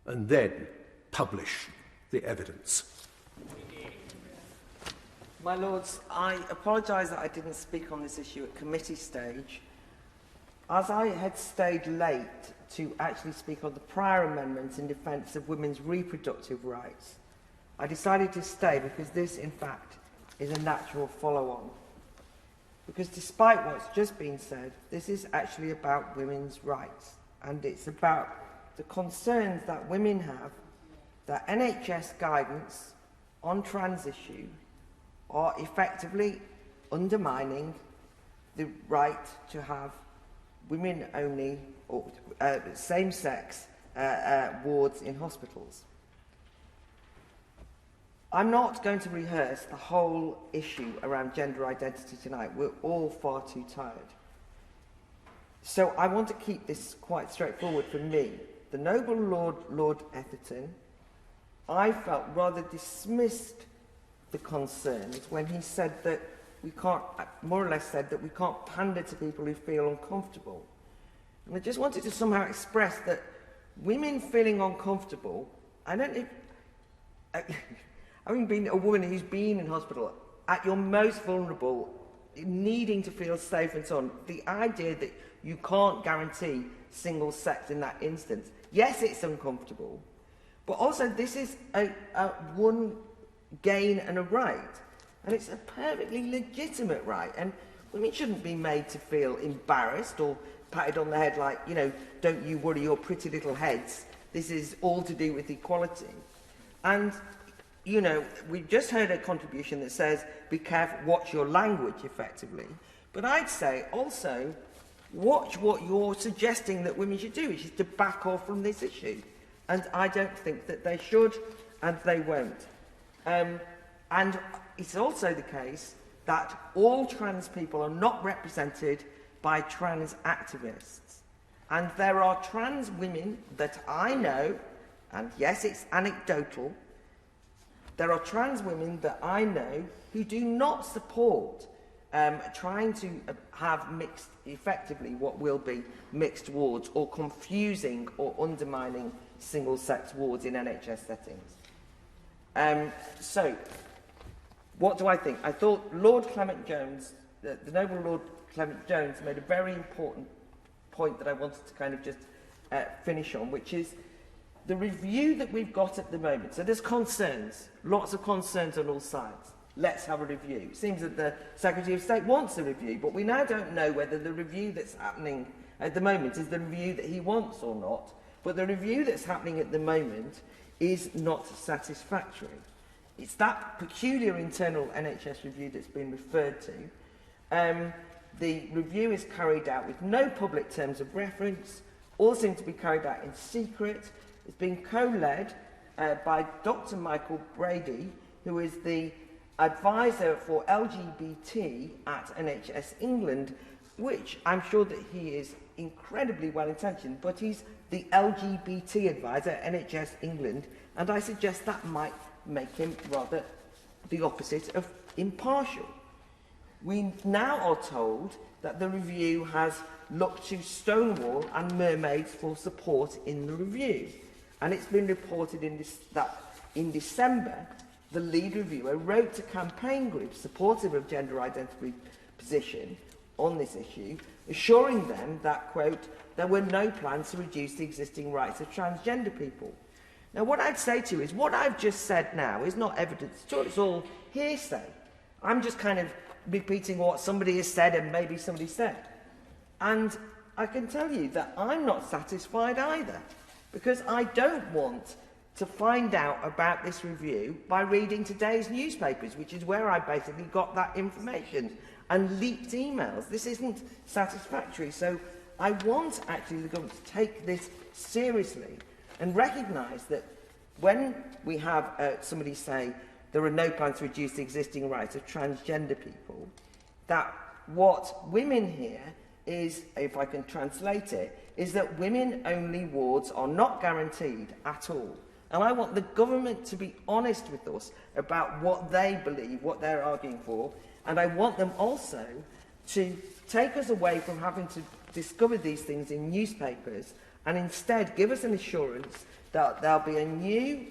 and then publish the evidence. My Lords, I apologise that I didn't speak on this issue at committee stage. As I had stayed late to actually speak on the prior amendments in defence of women's reproductive rights, I decided to stay because this, in fact, is a natural follow-on. Because despite what's just been said, this is actually about women's rights, and it's about the concerns that women have that NHS guidance on trans issue are effectively undermining the right to have women-only or same-sex wards in hospitals. I'm not going to rehearse the whole issue around gender identity tonight. We're all far too tired. So I want to keep this quite straightforward for me. The noble Lord Etherton, I felt, rather dismissed the concerns when he said that we can't, more or less said that we can't pander to people who feel uncomfortable. And I just wanted to somehow express that women feeling uncomfortable, I don't know, having been a woman who's been in hospital, at your most vulnerable, needing to feel safe and so on, the idea that you can't guarantee single sex in that instance, yes, it's uncomfortable, but also this is a one gain and a right, and it's a perfectly legitimate right, and women shouldn't be made to feel embarrassed or patted on the head like, you know, don't you worry your pretty little heads, this is all to do with equality. And, you know, we've just heard a contribution that says, be careful, watch your language, effectively, but I'd say also, watch what you're suggesting that women should do, which is to back off from this issue, and I don't think that they should, and they won't. And it's also the case that all trans people are not represented by trans activists. And there are trans women that I know, and yes, it's anecdotal, there are trans women that I know who do not support trying to have mixed, effectively what will be mixed wards, or confusing or undermining single-sex wards in NHS settings. So, what do I think? I thought Lord Clement Jones, the noble Lord Clement Jones, made a very important point that I wanted to kind of just finish on, which is the review that we've got at the moment. So there's concerns, lots of concerns on all sides. Let's have a review. It seems that the Secretary of State wants a review, but we now don't know whether the review that's happening at the moment is the review that he wants or not. But the review that's happening at the moment is not satisfactory. It's that peculiar internal NHS review that's been referred to. The review is carried out with no public terms of reference, all seem to be carried out in secret. It's been co-led by Dr. Michael Brady, who is the advisor for LGBT at NHS England, which I'm sure that he is incredibly well-intentioned, but he's the LGBT advisor at NHS England, and I suggest that might make him rather the opposite of impartial. We now are told that the review has looked to Stonewall and Mermaids for support in the review, and it's been reported that in December, the lead reviewer wrote to campaign groups supportive of gender identity position on this issue, assuring them that, quote, there were no plans to reduce the existing rights of transgender people. Now, what I'd say to you is what I've just said now is not evidence at all, it's all hearsay. I'm just kind of repeating what somebody has said and maybe somebody said. And I can tell you that I'm not satisfied either, because I don't want to find out about this review by reading today's newspapers, which is where I basically got that information, and leaked emails. This isn't satisfactory. So I want actually the government to take this seriously and recognise that when we have somebody say there are no plans to reduce the existing rights of transgender people, that what women hear is, if I can translate it, is that women-only wards are not guaranteed at all. And I want the government to be honest with us about what they believe, what they're arguing for, and I want them also to take us away from having to discover these things in newspapers and instead give us an assurance that there'll be a new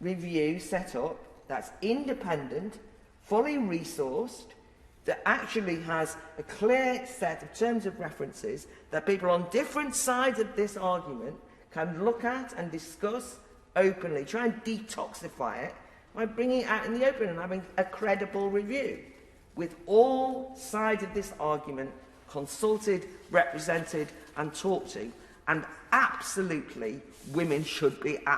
review set up that's independent, fully resourced, that actually has a clear set of terms of references that people on different sides of this argument can look at and discuss openly, try and detoxify it by bringing it out in the open and having a credible review with all sides of this argument consulted, represented and talked to. And absolutely, women should be at